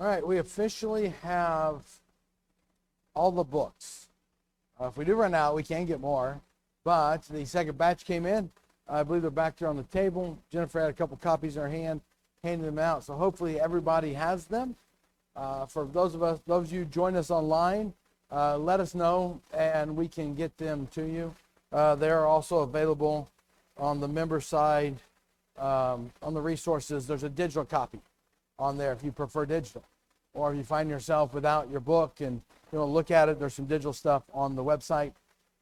All right, we officially have all the books. If we do run out, we can get more. But the second batch came in. I believe they're back there on the table. Jennifer had a couple copies in her hand, handing them out. So hopefully everybody has them. For those of you join us online, let us know and we can get them to you. They're also available on the member side, on the resources. There's a digital copy on there if you prefer digital. Or if you find yourself without your book and you want to look at it, there's some digital stuff on the website.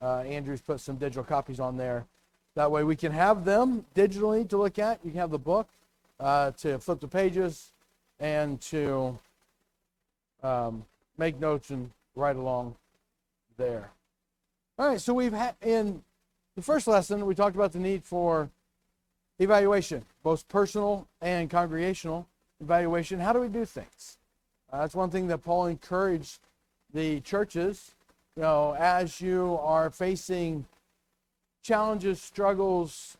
Andrew's put some digital copies on there. That way we can have them digitally to look at. You can have the book to flip the pages and to make notes and write along there. All right, so we've had in the first lesson, we talked about the need for evaluation, both personal and congregational evaluation. How do we do things? That's one thing that Paul encouraged the churches, as you are facing challenges, struggles,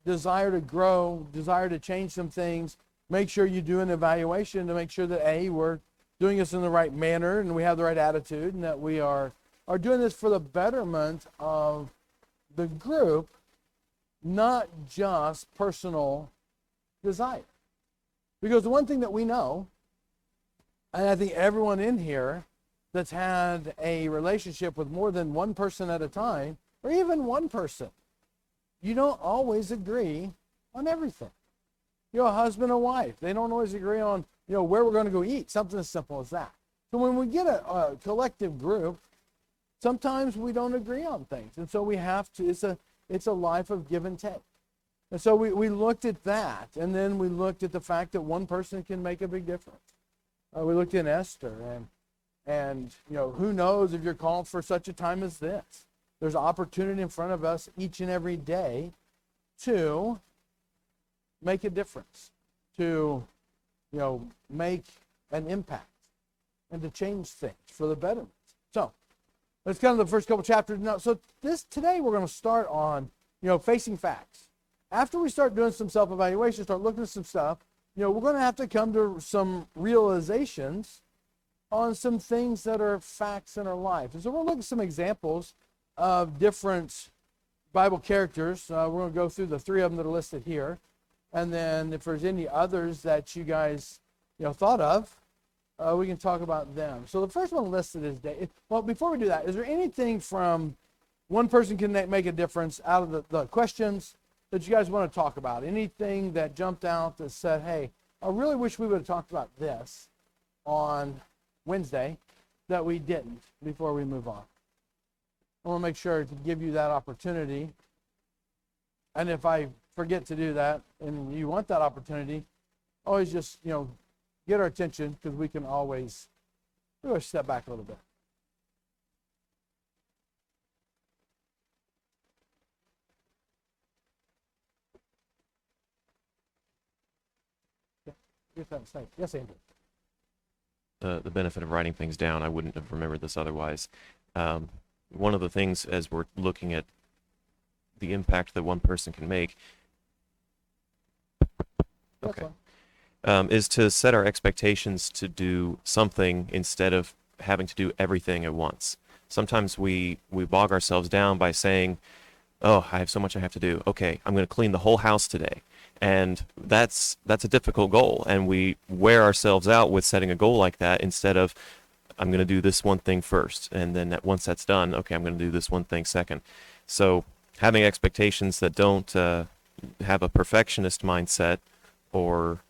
desire to grow, desire to change some things, make sure you do an evaluation to make sure that we're doing this in the right manner and we have the right attitude and that we are doing this for the betterment of the group, not just personal desire. Because the one thing that we know, and I think everyone in here that's had a relationship with more than one person at a time, or even one person, you don't always agree on everything. A husband and wife, they don't always agree on, where we're going to go eat, something as simple as that. So when we get a collective group, sometimes we don't agree on things. And so we have to, it's a life of give and take. And so we looked at that, and then we looked at the fact that one person can make a big difference. We looked at Esther, and who knows if you're called for such a time as this. There's opportunity in front of us each and every day to make a difference, to make an impact, and to change things for the betterment. So that's kind of the first couple chapters. Now, so today we're going to start on facing facts. After we start doing some self-evaluation, start looking at some stuff, we're going to have to come to some realizations on some things that are facts in our life. And so we're going to look at some examples of different Bible characters. We're going to go through the three of them that are listed here. And then if there's any others that you guys thought of, we can talk about them. So the first one listed is David. Well, before we do that, is there anything from one person can make a difference out of the questions that you guys want to talk about? Anything that jumped out that said, hey, I really wish we would have talked about this on Wednesday that we didn't before we move on? I want to make sure to give you that opportunity. And if I forget to do that and you want that opportunity, always just, get our attention, because we can always step back a little bit. Yes, Andrew. The benefit of writing things down, I wouldn't have remembered this otherwise. One of the things, as we're looking at the impact that one person can make, is to set our expectations to do something instead of having to do everything at once. Sometimes we bog ourselves down by saying, oh, I have so much I have to do. Okay, I'm going to clean the whole house today. And that's a difficult goal, and we wear ourselves out with setting a goal like that instead of, I'm going to do this one thing first, and then once that's done, okay, I'm going to do this one thing second. So having expectations that don't have a perfectionist mindset, or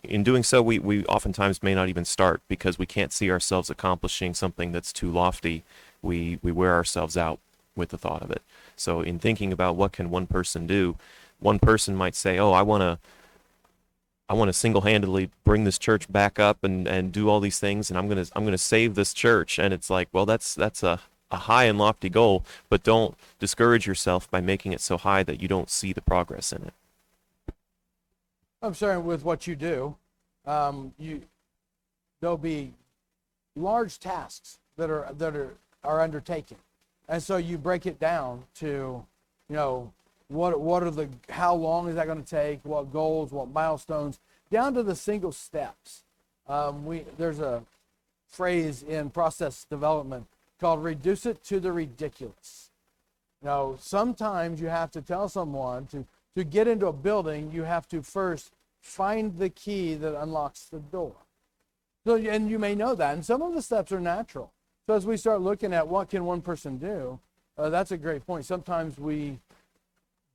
in doing so, we oftentimes may not even start because we can't see ourselves accomplishing something that's too lofty. We wear ourselves out with the thought of it. So in thinking about what can one person do, one person might say, oh, I want to single-handedly bring this church back up and do all these things, and I'm gonna save this church. And it's like, well, that's a high and lofty goal, but don't discourage yourself by making it so high that you don't see the progress in it. I'm sharing with what you do. There'll be large tasks that are undertaken, and so you break it down to, how long is that going to take? What goals? What milestones? Down to the single steps. There's a phrase in process development called reduce it to the ridiculous. Sometimes you have to tell someone to get into a building, you have to first find the key that unlocks the door. So, and you may know that, and some of the steps are natural. So as we start looking at what can one person do, that's a great point. Sometimes we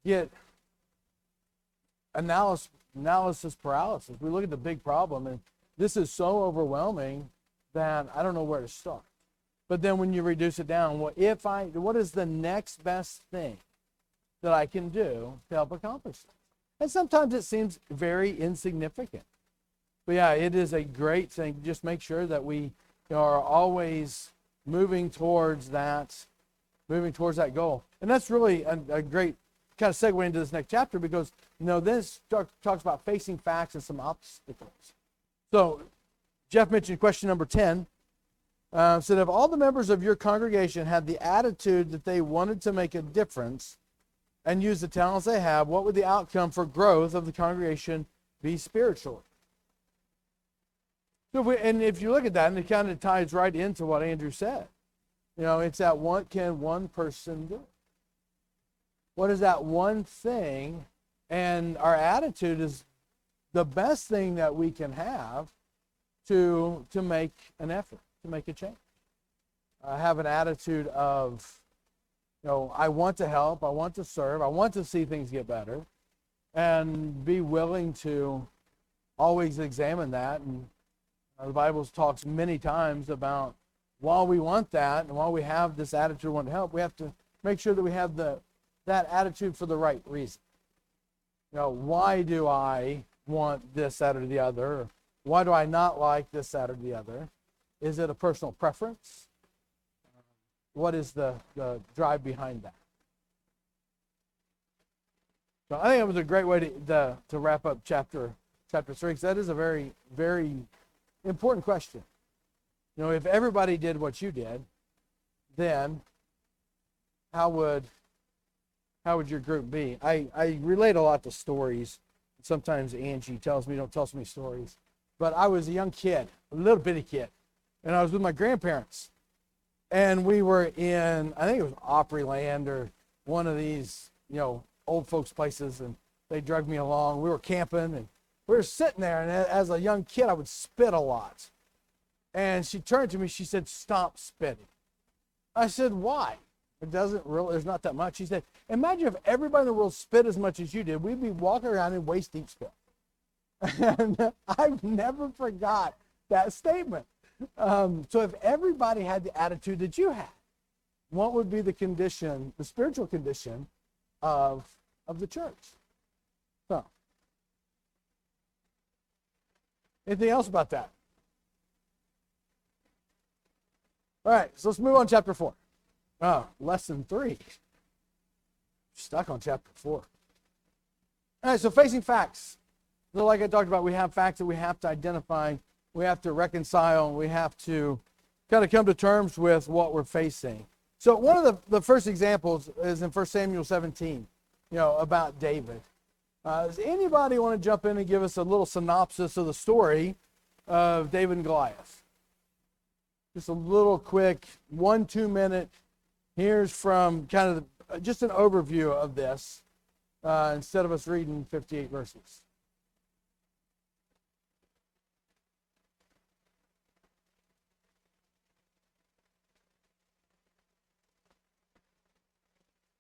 get analysis paralysis. We look at the big problem, and this is so overwhelming that I don't know where to start. But then when you reduce it down, what is the next best thing that I can do to help accomplish this? And sometimes it seems very insignificant. But yeah, it is a great thing. Just make sure that we are always moving towards that goal. And that's really a great kind of segue into this next chapter, because this talks about facing facts and some obstacles. So Jeff mentioned question number 10. Said, if all the members of your congregation had the attitude that they wanted to make a difference and use the talents they have, what would the outcome for growth of the congregation be spiritually? So if you look at that, and it kind of ties right into what Andrew said. It's that what can one person do? What is that one thing? And our attitude is the best thing that we can have to make an effort, to make a change. Have an attitude of, I want to help, I want to serve, I want to see things get better, and be willing to always examine that. And the Bible talks many times about while we want that, and while we have this attitude, want to help, we have to make sure that we have that attitude for the right reason. Why do I want this, that, or the other? Why do I not like this, that, or the other? Is it a personal preference? What is the drive behind that? So I think it was a great way to wrap up chapter 3, because that is a very, very important question. If everybody did what you did, then how would your group be? I relate a lot to stories. Sometimes Angie tells me, don't tell so many stories. But I was a young kid, a little bitty kid, and I was with my grandparents. And we were in, I think it was Opryland or one of these, old folks places, and they dragged me along. We were camping, and we were sitting there, and as a young kid, I would spit a lot. And she turned to me, she said, stop spitting. I said, why? There's not that much. She said, imagine if everybody in the world spit as much as you did. We'd be walking around in waist deep spit. And I've never forgot that statement. So if everybody had the attitude that you had, what would be the condition, the spiritual condition of the church? So, anything else about that? All right, so let's move on to chapter 4. Lesson 3. Stuck on chapter 4. All right, so facing facts. So like I talked about, we have facts that we have to identify, we have to reconcile, and we have to kind of come to terms with what we're facing. So one of the first examples is in 1 Samuel 17, about David. Does anybody want to jump in and give us a little synopsis of the story of David and Goliath? Just a little quick 1-2 minute. Here's from kind of just an overview of this instead of us reading 58 verses.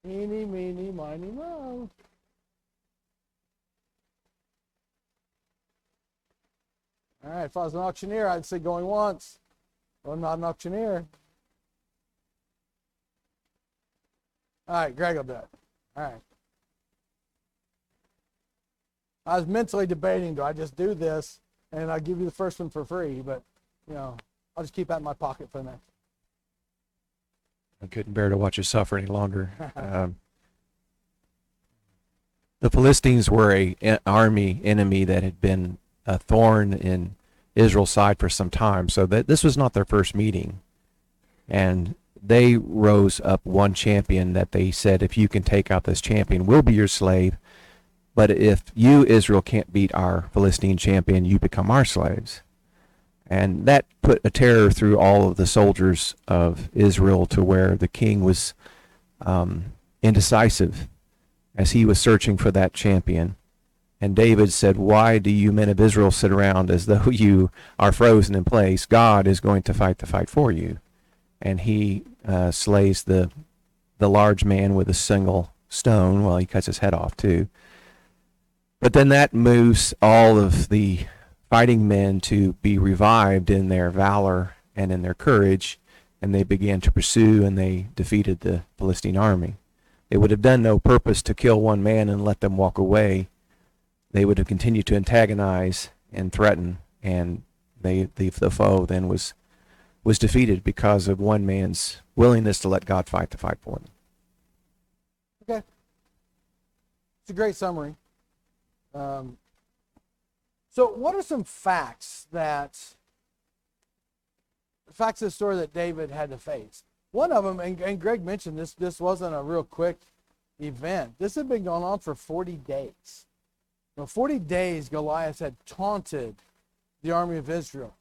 Eeny, meeny, miny, moe. All right, if I was an auctioneer, I'd say going once. Well, I'm not an auctioneer. All right, Greg will do it. All right. I was mentally debating, do I just do this and I'll give you the first one for free, but, I'll just keep that in my pocket for the next. I couldn't bear to watch you suffer any longer. The Philistines were an army enemy that had been a thorn in Israel's side for some time, so that this was not their first meeting. And they rose up one champion that they said, if you can take out this champion, we'll be your slave. But if you, Israel, can't beat our Philistine champion, you become our slaves. And that put a terror through all of the soldiers of Israel to where the king was indecisive as he was searching for that champion. And David said, "Why do you men of Israel sit around as though you are frozen in place? God is going to fight the fight for you." And he slays the large man with a single stone. Well, he cuts his head off too. But then that moves all of the fighting men to be revived in their valor and in their courage, and they began to pursue, and they defeated the Philistine army. It would have done no purpose to kill one man and let them walk away. They would have continued to antagonize and threaten, and the foe then was defeated because of one man's willingness to let God fight the fight for them. Okay. It's a great summary. So what are some facts of the story that David had to face? One of them, and Greg mentioned this wasn't a real quick event. This had been going on for 40 days. 40 days Goliath had taunted the army of Israel,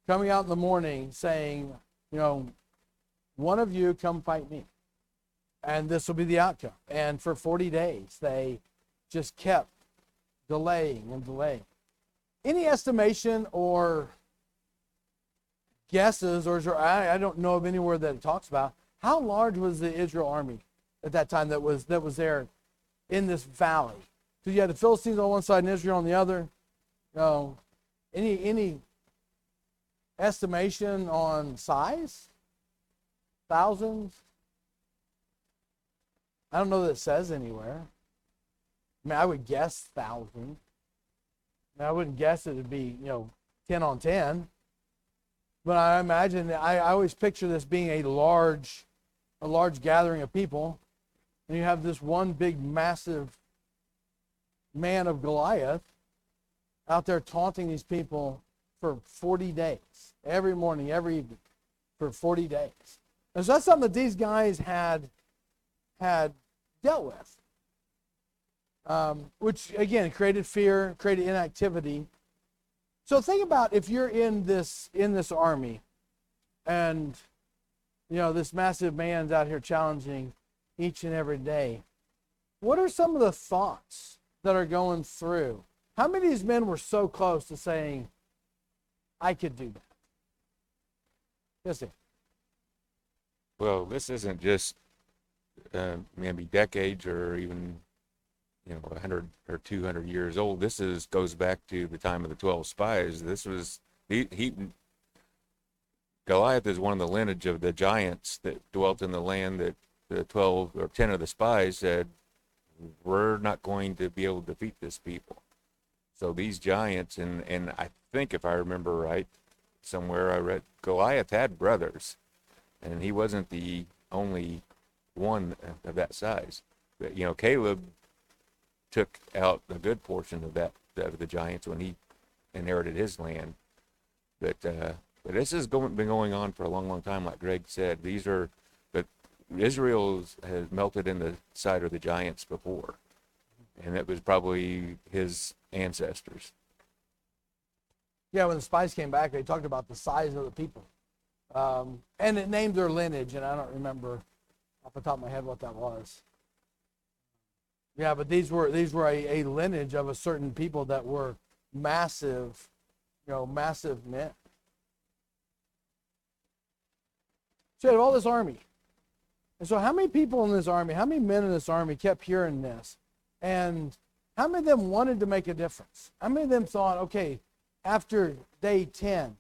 coming out in the morning saying, one of you come fight me, and this will be the outcome. And for 40 days, they just kept delaying and delaying. Any estimation or guesses, or I don't know of anywhere that it talks about, how large was the Israel army at that time that was there in this valley? So you had the Philistines on one side and Israel on the other. Any estimation on size? Thousands? I don't know that it says anywhere. I mean, I would guess thousands. I wouldn't guess it would be, 10 on 10. But I imagine, I always picture this being a large gathering of people. And you have this one big, massive man of Goliath out there taunting these people for 40 days. Every morning, every evening, for 40 days. And so that's something that these guys had dealt with. Which, again, created fear, created inactivity. So think about if you're in this army and, this massive man's out here challenging each and every day. What are some of the thoughts that are going through? How many of these men were so close to saying, I could do that? Yes, sir. Well, this isn't just maybe decades or even 100 or 200 years old. This goes back to the time of the 12 spies. This was Goliath is one of the lineage of the giants that dwelt in the land that the 12 or 10 of the spies said, we're not going to be able to defeat this people. So these giants, and I think if I remember right, somewhere I read Goliath had brothers, and he wasn't the only one of that size. But Caleb took out a good portion of the giants when he inherited his land. But this has been going on for a long, long time. Like Greg said, but Israel has melted in the side of the giants before, and it was probably his ancestors. Yeah, when the spies came back, they talked about the size of the people, and it named their lineage, and I don't remember off the top of my head what that was. Yeah, but these were a lineage of a certain people that were massive, massive men. So you had all this army. And so how many people in this army, how many men in this army kept hearing this? And how many of them wanted to make a difference? How many of them thought, okay, after day 10,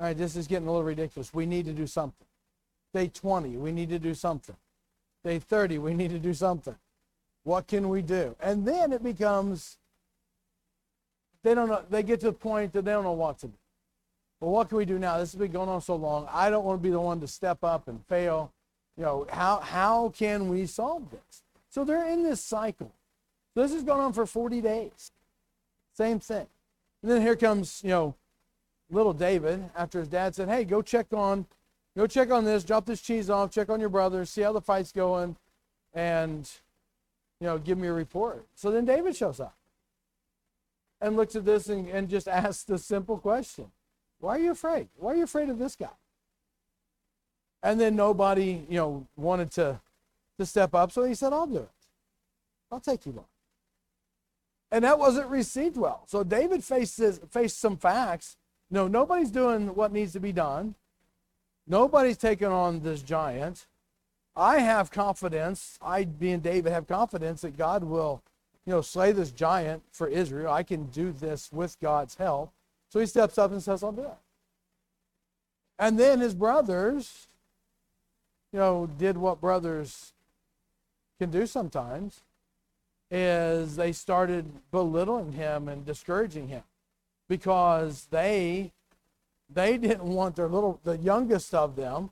all right, this is getting a little ridiculous. We need to do something. Day 20, we need to do something. Day 30, we need to do something. What can we do? And then it becomes, they don't know, they get to the point that they don't know what to do. Well, what can we do now? This has been going on so long. I don't want to be the one to step up and fail. How can we solve this? So they're in this cycle. So this has gone on for 40 days. Same thing. And then here comes, little David after his dad said, hey, go check on this, drop this cheese off, check on your brothers, see how the fight's going, and, give me a report. So then David shows up and looks at this and just asks the simple question. Why are you afraid? Why are you afraid of this guy? And then nobody, wanted to step up. So he said, I'll do it. I'll take you on. And that wasn't received well. So David faced some facts. No, nobody's doing what needs to be done. Nobody's taking on this giant. I have confidence, being David, have confidence that God will, slay this giant for Israel. I can do this with God's help. So he steps up and says, I'll do it. And then his brothers, did what brothers can do sometimes, is they started belittling him and discouraging him because they didn't want the youngest of them.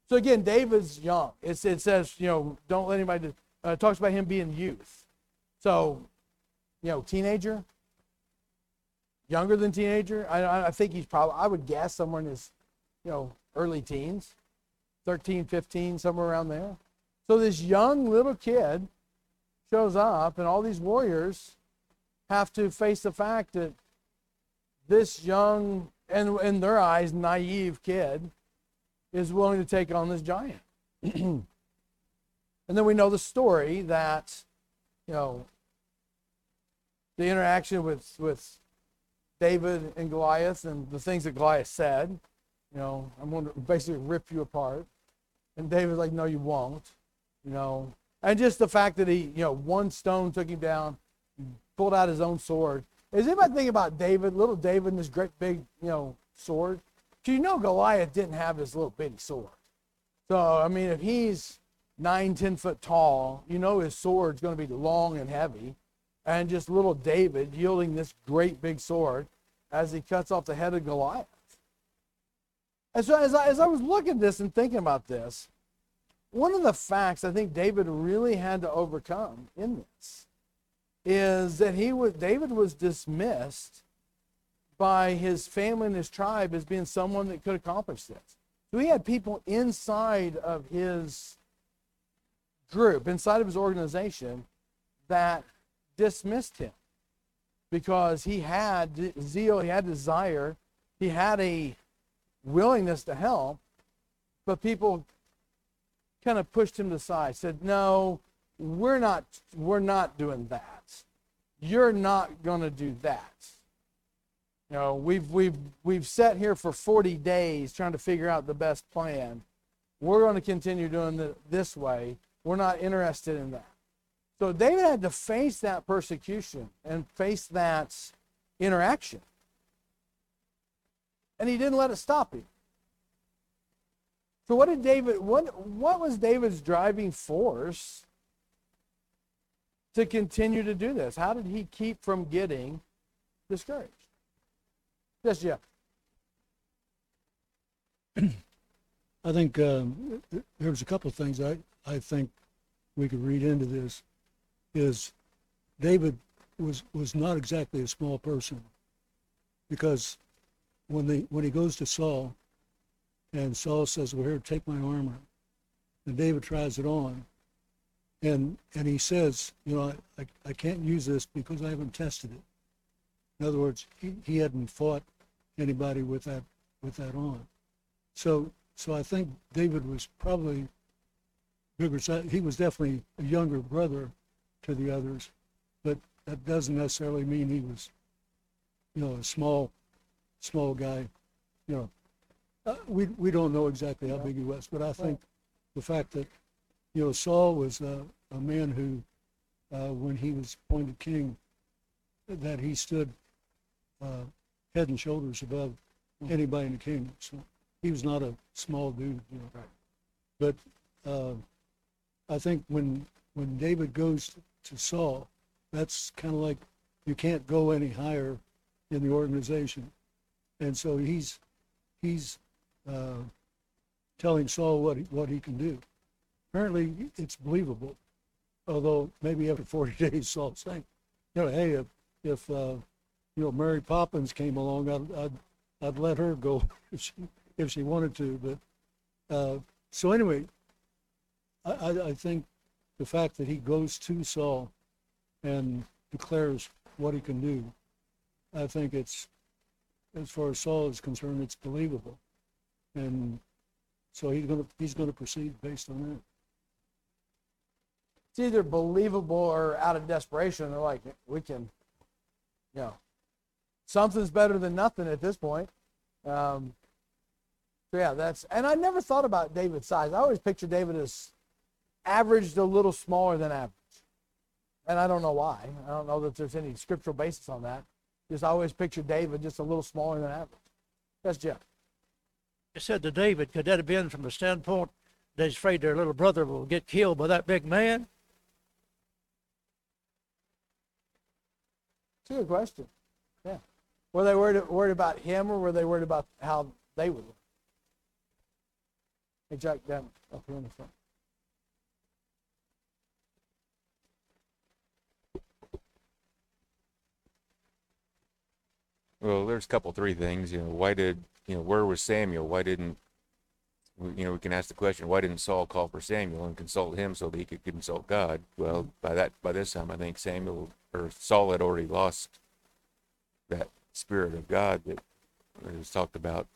So again, David's young. It says, don't let anybody, it talks about him being youth. So, teenager, younger than teenager. I think he's probably, I would guess somewhere in his, early teens, 13, 15, somewhere around there. So this young little kid shows up, and all these warriors have to face the fact that this young, and in their eyes, naive kid is willing to take on this giant. And then we know the story that, the interaction with David and Goliath and the things that Goliath said, I'm going to basically rip you apart. And David's like, no, you won't, And just the fact that he, one stone took him down, pulled out his own sword. Is anybody thinking about David, little David, and this great big, sword? Because Goliath didn't have his little bitty sword. So, I mean, if he's 9, 10 foot tall, his sword's going to be long and heavy. And just little David yielding this great big sword as he cuts off the head of Goliath. And so as I was looking at this and thinking about this, one of the facts I think David really had to overcome in this is that David was dismissed by his family and his tribe as being someone that could accomplish this. So he had people inside of his group, inside of his organization, that dismissed him because he had zeal, he had desire, he had a willingness to help, but people kind of pushed him to the side, said, no, we're not doing that. You're not going to do that. We've sat here for 40 days trying to figure out the best plan. We're going to continue doing it this way. We're not interested in that. So David had to face that persecution and face that interaction. And he didn't let it stop him. So what was David's driving force to continue to do this? How did he keep from getting discouraged? Yes, Jeff. I think there's a couple of things I think we could read into this. Is David was not exactly a small person, because when he goes to Saul, and Saul says, well, here, take my armor, and David tries it on, and he says, I can't use this because I haven't tested it. In other words, he hadn't fought anybody with that on. So I think David was probably bigger. He was definitely a younger brother to the others, but that doesn't necessarily mean he was, a small guy. We don't know exactly how big he was, but I think the fact that, Saul was a man who, when he was appointed king, that he stood head and shoulders above anybody in the kingdom. So he was not a small dude. But I think when David goes to Saul, that's kind of like you can't go any higher in the organization, and so he's telling Saul what he can do. Apparently, it's believable, although maybe after 40 days, Saul's saying, hey, if Mary Poppins came along, I'd let her go if she wanted to. But so anyway, I think the fact that he goes to Saul and declares what he can do, I think it's as far as Saul is concerned, it's believable, and so he's gonna proceed based on that. It's either believable or out of desperation. They're like, we can, something's better than nothing at this point. So yeah, and I never thought about David's size. I always picture David as averaged a little smaller than average. And I don't know why. I don't know that there's any scriptural basis on that. Just I always picture David just a little smaller than average. That's Jeff. It said to David, could that have been from the standpoint that he's afraid their little brother will get killed by that big man? It's a good question. Yeah. Were they worried about him, or were they worried about how they would look? Hey, Jack, down up here in the front. Well, there's a couple, three things. Where was Samuel? Why didn't, we can ask the question, why didn't Saul call for Samuel and consult him so that he could consult God? Well, by this time, I think Saul had already lost that spirit of God that was talked about,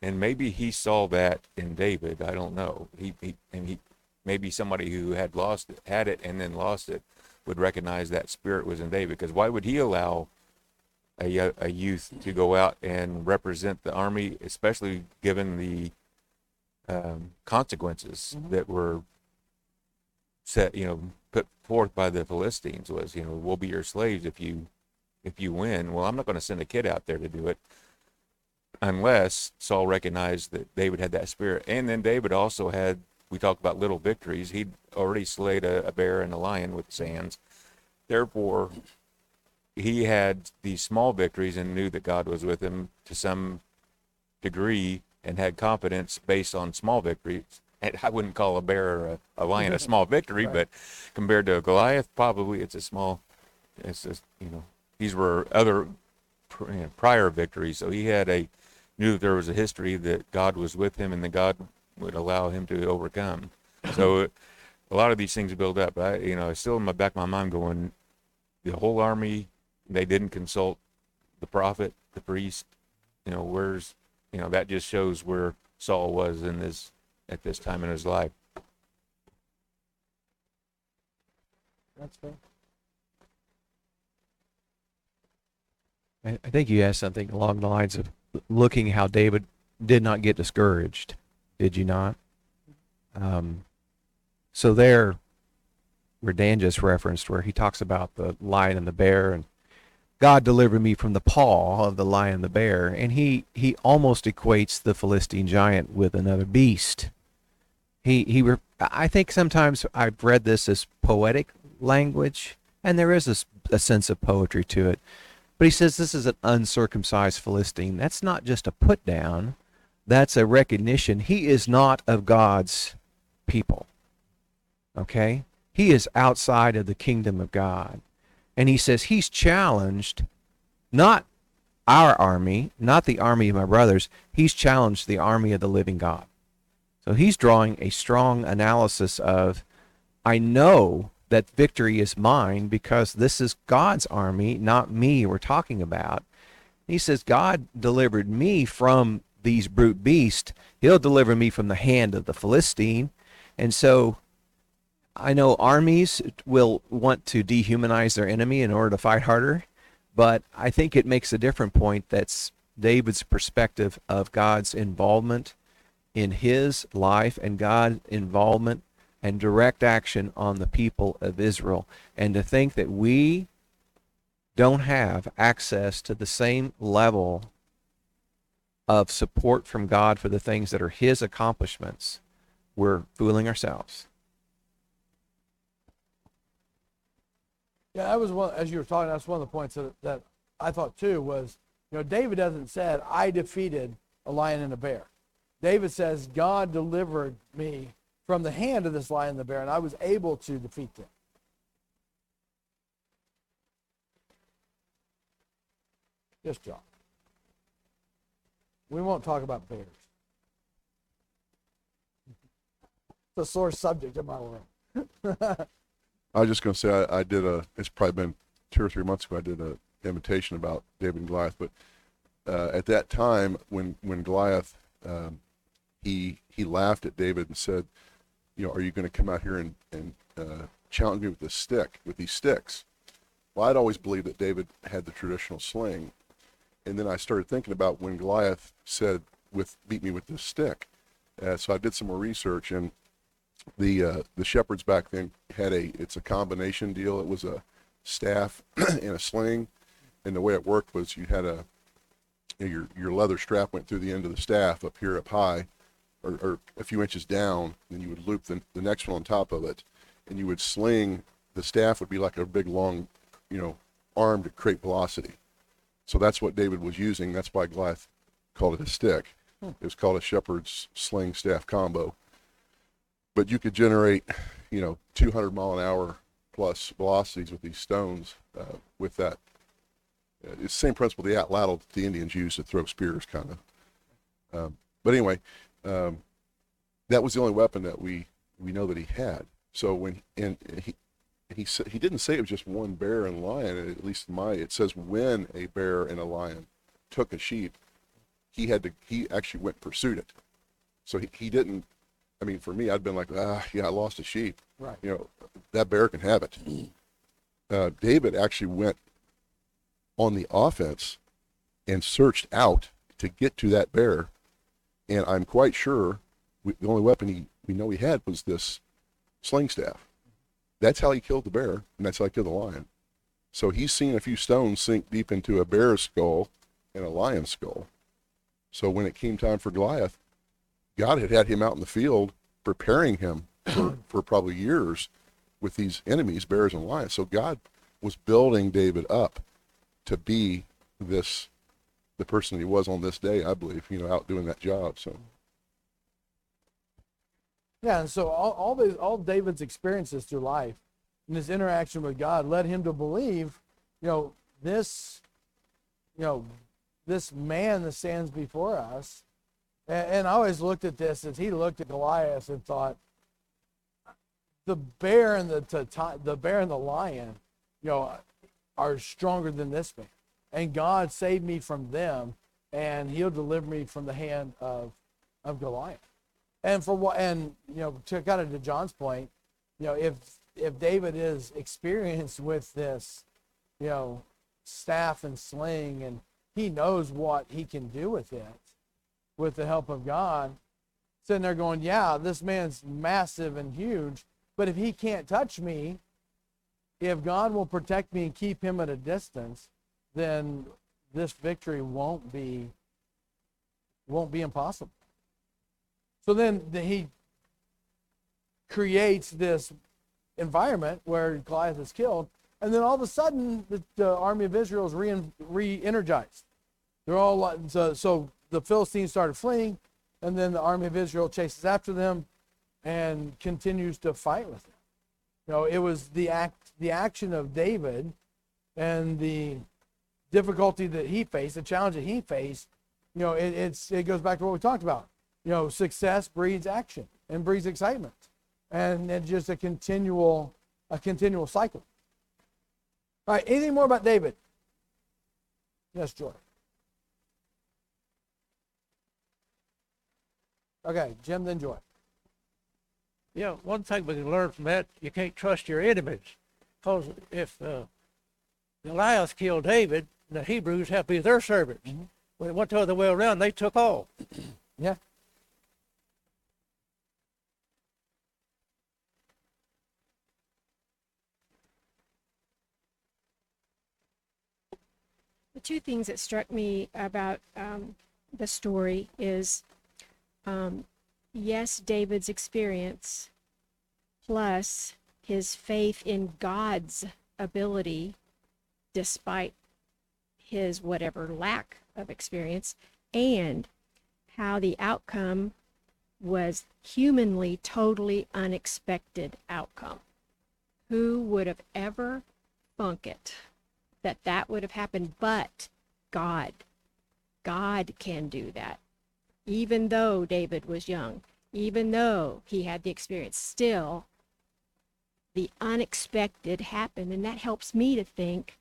and maybe he saw that in David. I don't know. He maybe somebody who had it and then lost it would recognize that spirit was in David. Because why would he allow a youth to go out and represent the army, especially given the consequences that were set, put forth by the Philistines? Was, we'll be your slaves if you win. Well, I'm not going to send a kid out there to do it unless Saul recognized that David had that spirit. And then David also had, we talk about little victories. He'd already slayed a bear and a lion with his hands. Therefore, he had these small victories and knew that God was with him to some degree and had confidence based on small victories. And I wouldn't call a bear or a lion a small victory, Right. but compared to a Goliath, probably it's just, these were other prior victories. So he knew that there was a history that God was with him and that God would allow him to overcome. So a lot of these things build up. It's still in my back of my mind going, the whole army, they didn't consult the prophet, the priest. That just shows where Saul was at this time in his life. That's fair. I think you asked something along the lines of looking how David did not get discouraged. Did you not? So there, where Dan just referenced, where he talks about the lion and the bear, and God delivered me from the paw of the lion and the bear, and he almost equates the Philistine giant with another beast. I think sometimes I've read this as poetic language, and there is a sense of poetry to it. But he says this is an uncircumcised Philistine. That's not just a put down. That's a recognition. He is not of God's people. Okay? He is outside of the kingdom of God. And he says he's challenged not our army, not the army of my brothers. He's challenged the army of the living God. So he's drawing a strong analysis of, I know that victory is mine because this is God's army, not me we're talking about. He says, God delivered me from these brute beasts. He'll deliver me from the hand of the Philistine. And so I know armies will want to dehumanize their enemy in order to fight harder, but I think it makes a different point. That's David's perspective of God's involvement in his life and God's involvement and direct action on the people of Israel. And to think that we don't have access to the same level of support from God for the things that are his accomplishments, we're fooling ourselves. Yeah, that was one, as you were talking, that's one of the points that I thought too was, David hasn't said, I defeated a lion and a bear. David says, God delivered me from the hand of this lion and the bear, and I was able to defeat them. Yes, John. We won't talk about bears. It's a sore subject in my world. I was just going to say it's probably been 2 or 3 months ago, I did an invitation about David and Goliath, but at that time, when Goliath, he laughed at David and said, are you going to come out here and challenge me with this stick, with these sticks? Well, I'd always believed that David had the traditional sling. And then I started thinking about when Goliath said, beat me with this stick. So I did some more research, and the shepherds back then it's a combination deal. It was a staff and a sling. And the way it worked was you had your leather strap went through the end of the staff up here up high, or a few inches down, then you would loop the next one on top of it, and you would sling. The staff would be like a big long, arm to create velocity. So that's what David was using. That's why Goliath called it a stick. It was called a shepherd's sling staff combo. But you could generate, 200 mile an hour plus velocities with these stones with that. It's the same principle the atlatl that the Indians used to throw spears, kind of. But anyway, that was the only weapon that we know that he had. So he didn't say it was just one bear and lion. At least it says when a bear and a lion took a sheep, he actually went and pursued it. So he didn't. I mean, for me, I'd been like, I lost a sheep. Right. That bear can have it. David actually went on the offense and searched out to get to that bear. And I'm quite sure the only weapon we know he had was this sling staff. That's how he killed the bear, and that's how he killed the lion. So he's seen a few stones sink deep into a bear's skull and a lion's skull. So when it came time for Goliath, God had him out in the field preparing him for probably years with these enemies, bears and lions. So God was building David up to be the person he was on this day, I believe, out doing that job. So Yeah, and so all David's experiences through life and his interaction with God led him to believe, this man that stands before us. And I always looked at this as he looked at Goliath and thought, the bear and the lion, are stronger than this man, and God saved me from them, and He'll deliver me from the hand of Goliath. And to kind of to John's point, if David is experienced with this, staff and sling, and he knows what he can do with it, with the help of God, sitting there going, yeah, this man's massive and huge, but if he can't touch me, if God will protect me and keep him at a distance, then this victory won't be impossible. So then he creates this environment where Goliath is killed, and then all of a sudden the army of Israel is re-energized. They're all so the Philistines started fleeing, and then the army of Israel chases after them and continues to fight with them. It was the action of David and the difficulty that he faced, the challenge that he faced. It goes back to what we talked about. Success breeds action and breeds excitement, and it's just a continual cycle. All right, anything more about David? Yes, Joy. Okay, Jim, then Joy. Yeah, one thing we can learn from that, you can't trust your enemies. Because if Goliath killed David, the Hebrews have to be their servants. Mm-hmm. When it went the other way around, they took all. Yeah. The two things that struck me about the story is, yes, David's experience plus his faith in God's ability, despite his whatever lack of experience, and how the outcome was humanly totally unexpected outcome. Who would have ever thunk it that would have happened? But God can do that. Even though David was young, even though he had the experience, still the unexpected happened. And that helps me to think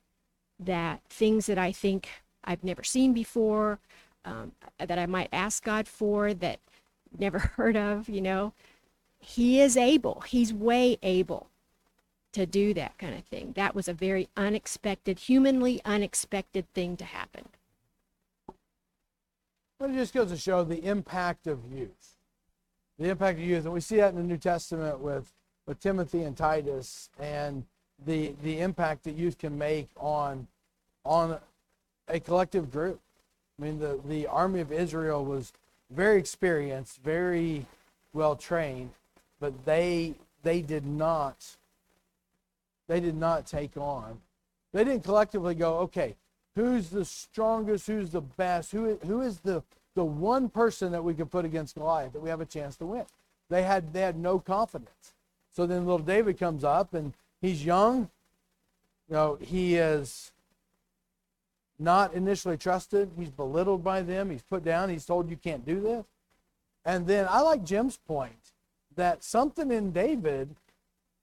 that things that I think I've never seen before, that I might ask God for, that never heard of, you know. He is able. He's way able to do that kind of thing. That was a very unexpected, humanly unexpected thing to happen. But it just goes to show the impact of youth. The impact of youth. And we see that in the New Testament with Timothy and Titus, and the impact that youth can make on a collective group. I mean, the army of Israel was very experienced, very well trained, but they did not take on. They didn't collectively go, okay, who's the strongest, who's the best, who is the one person that we can put against Goliath that we have a chance to win. They had no confidence. So then little David comes up, and he's young. You know, he is not initially trusted. He's belittled by them. He's put down. He's told, you can't do this. And then I like Jim's point that something in David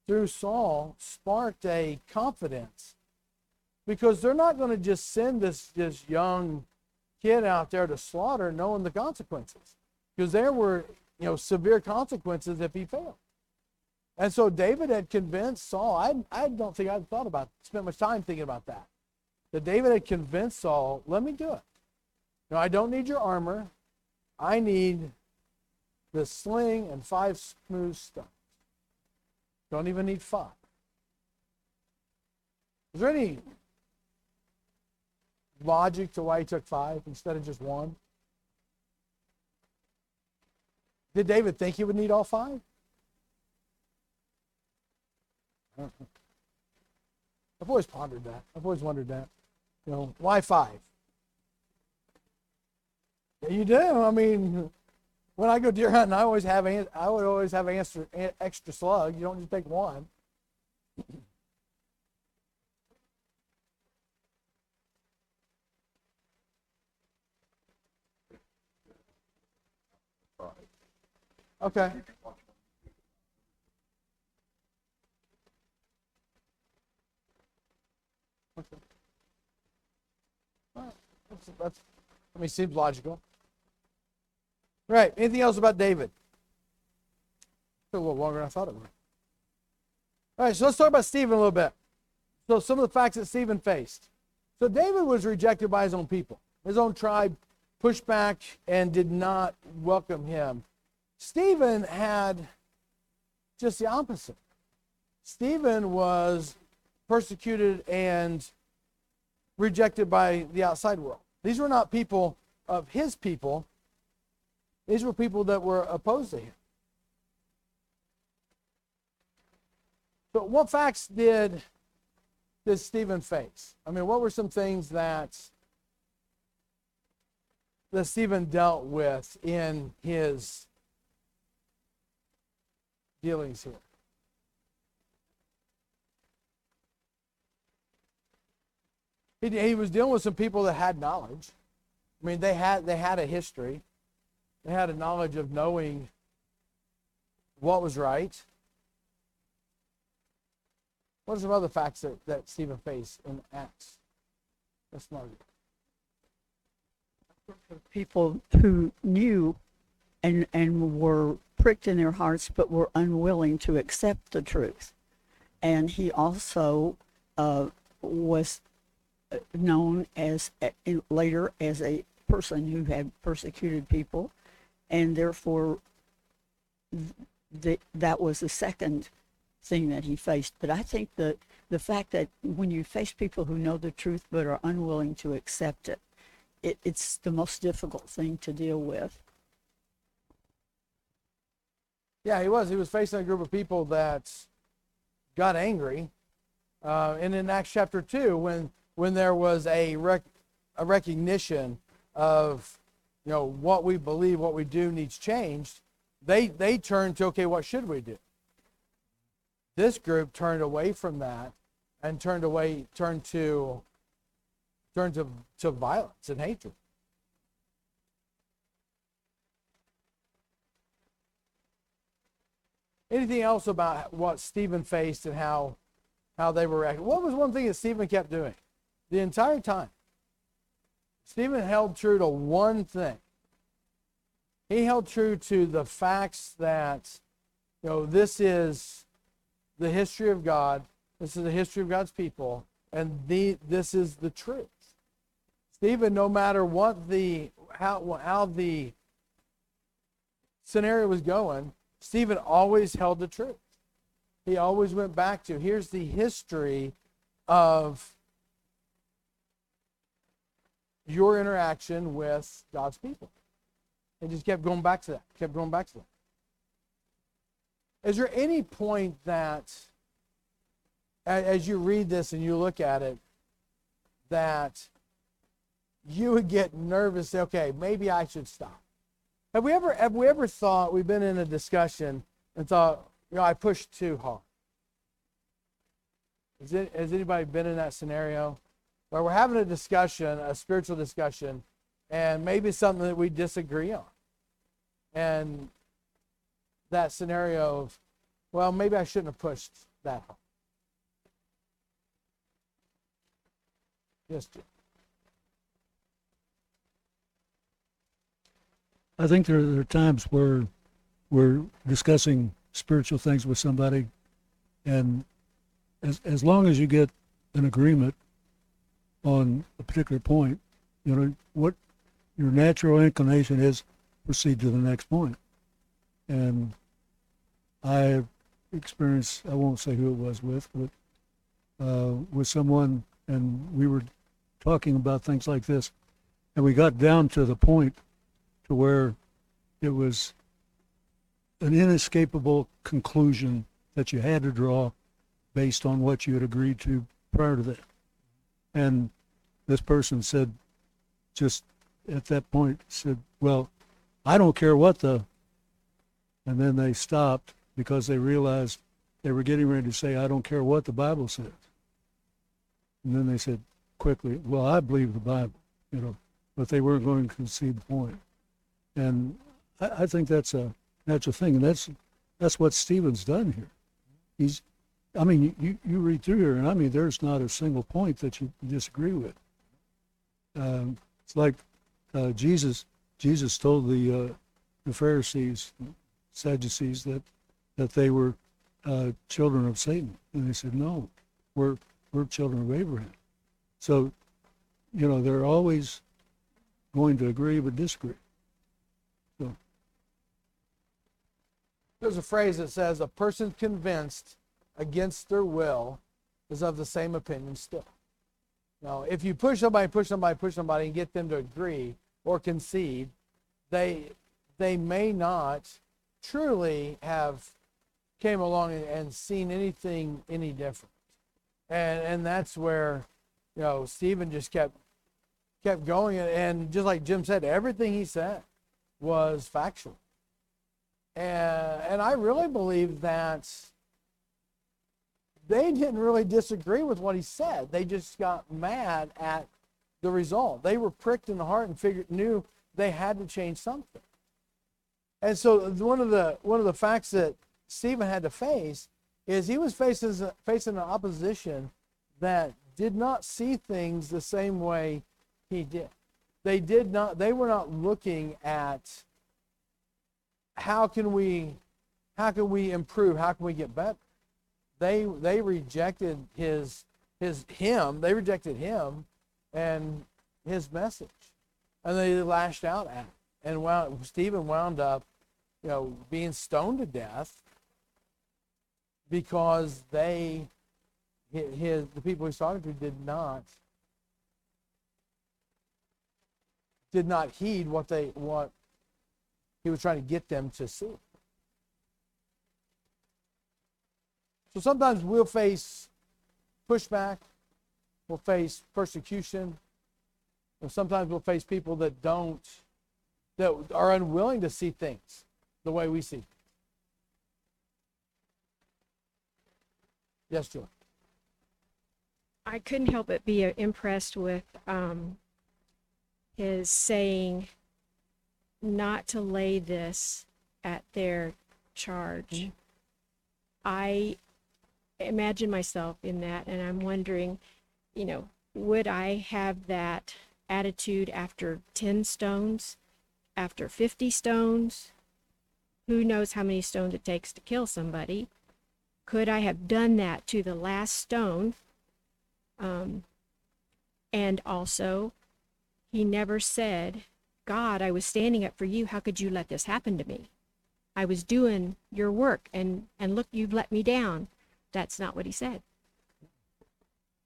through Saul sparked a confidence, because they're not going to just send this young kid out there to slaughter knowing the consequences, because there were, you know, severe consequences if he failed. And so David had convinced Saul. I don't think I'd spent much time thinking about that. That David had convinced Saul, let me do it. No, I don't need your armor. I need the sling and 5 smooth stones. Don't even need 5. Is there any logic to why he took 5 instead of just 1? Did David think he would need all 5? I've always pondered that. I've always wondered that. You know, why 5? Yeah, you do. I mean, when I go deer hunting, I would always have extra slug. You don't just take 1. Okay. Seems logical. Right. Anything else about David? Took a little longer than I thought it would. All right, so let's talk about Stephen a little bit. So some of the facts that Stephen faced. So David was rejected by his own people. His own tribe pushed back and did not welcome him. Stephen had just the opposite. Stephen was persecuted and rejected by the outside world. These were not people of his people. These were people that were opposed to him. So what facts did Stephen face? I mean, what were some things that Stephen dealt with in his dealings here? He was dealing with some people that had knowledge. I mean, they had a history. They had a knowledge of knowing what was right. What are some other facts that Stephen faced in Acts? That's not it. People who knew and were pricked in their hearts but were unwilling to accept the truth. And he also was known as later as a person who had persecuted people, and therefore that was the second thing that he faced. But I think that the fact that when you face people who know the truth but are unwilling to accept it, it's the most difficult thing to deal with. Yeah, he was facing a group of people that got angry. And in Acts chapter 2, when there was a recognition of, you know, what we believe, what we do needs changed, they turned to, okay, what should we do? This group turned away from that and turned to violence and hatred. Anything else about what Stephen faced and how they were acting? What was one thing that Stephen kept doing the entire time? Stephen held true to one thing. He held true to the facts that, this is the history of God. This is the history of God's people, and this is the truth. Stephen, no matter what how the scenario was going, Stephen always held the truth. He always went back to, here's the history of your interaction with God's people. And just kept going back to that, Is there any point that, as you read this and you look at it, that you would get nervous, say, okay, maybe I should stop? Have we ever thought, we've been in a discussion and thought, I pushed too hard? Has anybody been in that scenario where we're having a discussion, a spiritual discussion, and maybe something that we disagree on? And that scenario of, well, maybe I shouldn't have pushed that hard. Yes, Jim. I think there are times where we're discussing spiritual things with somebody, and as long as you get an agreement on a particular point, what your natural inclination is, proceed to the next point. And I experienced, I won't say who it was with, but with someone, and we were talking about things like this, and we got down to the point to where it was an inescapable conclusion that you had to draw based on what you had agreed to prior to that. And this person said, just at that point, said, well, I don't care what the, and then they stopped because they realized they were getting ready to say, I don't care what the Bible says. And then they said quickly, well, I believe the Bible, but they weren't going to concede the point. And I think that's a natural thing. And that's what Stephen's done here. You read through here, and there's not a single point that you disagree with. It's like Jesus told the Pharisees, Sadducees, that they were children of Satan, and they said, no, we're children of Abraham. So, they're always going to agree but disagree. So there's a phrase that says, a person convinced against their will is of the same opinion still. Now, if you push somebody, and get them to agree or concede, they may not truly have came along and seen anything any different. And that's where, Stephen just kept going. And just like Jim said, everything he said was factual. And I really believe that they didn't really disagree with what he said. They just got mad at the result. They were pricked in the heart and knew they had to change something. And so one of the facts that Stephen had to face is he was facing an opposition that did not see things the same way he did. They were not looking at how can we improve, how can we get better. They rejected they rejected him and his message, and they lashed out at him. And Stephen wound up, being stoned to death because the people he's talking to did not heed what he was trying to get them to see. So sometimes we'll face pushback, we'll face persecution, and sometimes we'll face people that are unwilling to see things the way we see things. Yes, Joy. I couldn't help but be impressed with his saying not to lay this at their charge. Mm-hmm. I imagine myself in that, and I'm wondering, would I have that attitude after 10 stones, after 50 stones? Who knows how many stones it takes to kill somebody? Could I have done that to the last stone? And also, he never said, God, I was standing up for you. How could you let this happen to me? I was doing your work, and look, you've let me down. That's not what he said.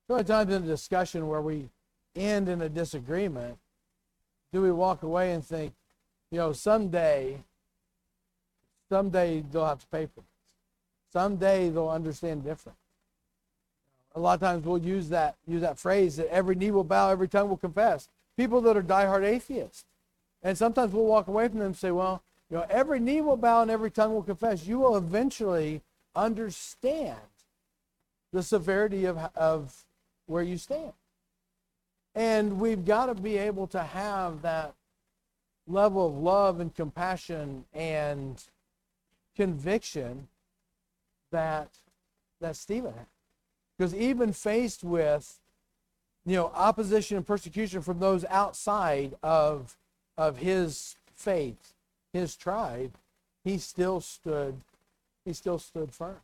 There are times in a discussion where we end in a disagreement. Do we walk away and think, someday they'll have to pay for this. Someday they'll understand different. A lot of times we'll use that phrase that every knee will bow, every tongue will confess. People that are diehard atheists. And sometimes we'll walk away from them and say, well, every knee will bow and every tongue will confess. You will eventually understand the severity of where you stand. And we've got to be able to have that level of love and compassion and conviction that Stephen had. Because even faced with, opposition and persecution from those outside of his faith, his tribe, he still stood firm.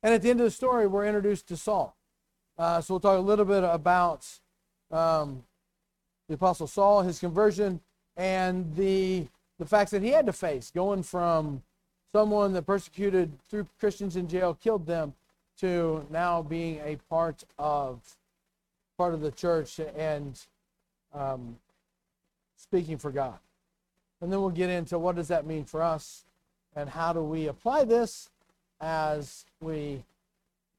And at the end of the story, we're introduced to Saul. So we'll talk a little bit about the Apostle Saul, his conversion, and the facts that he had to face, going from someone that persecuted, threw Christians in jail, killed them, to now being a part of the church and speaking for God. And then we'll get into what does that mean for us and how do we apply this as we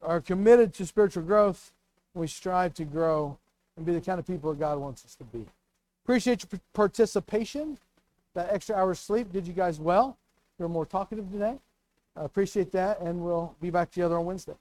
are committed to spiritual growth. We strive to grow and be the kind of people that God wants us to be. Appreciate your participation. That extra hour of sleep did you guys well. You're more talkative today. I appreciate that, and we'll be back together on Wednesday.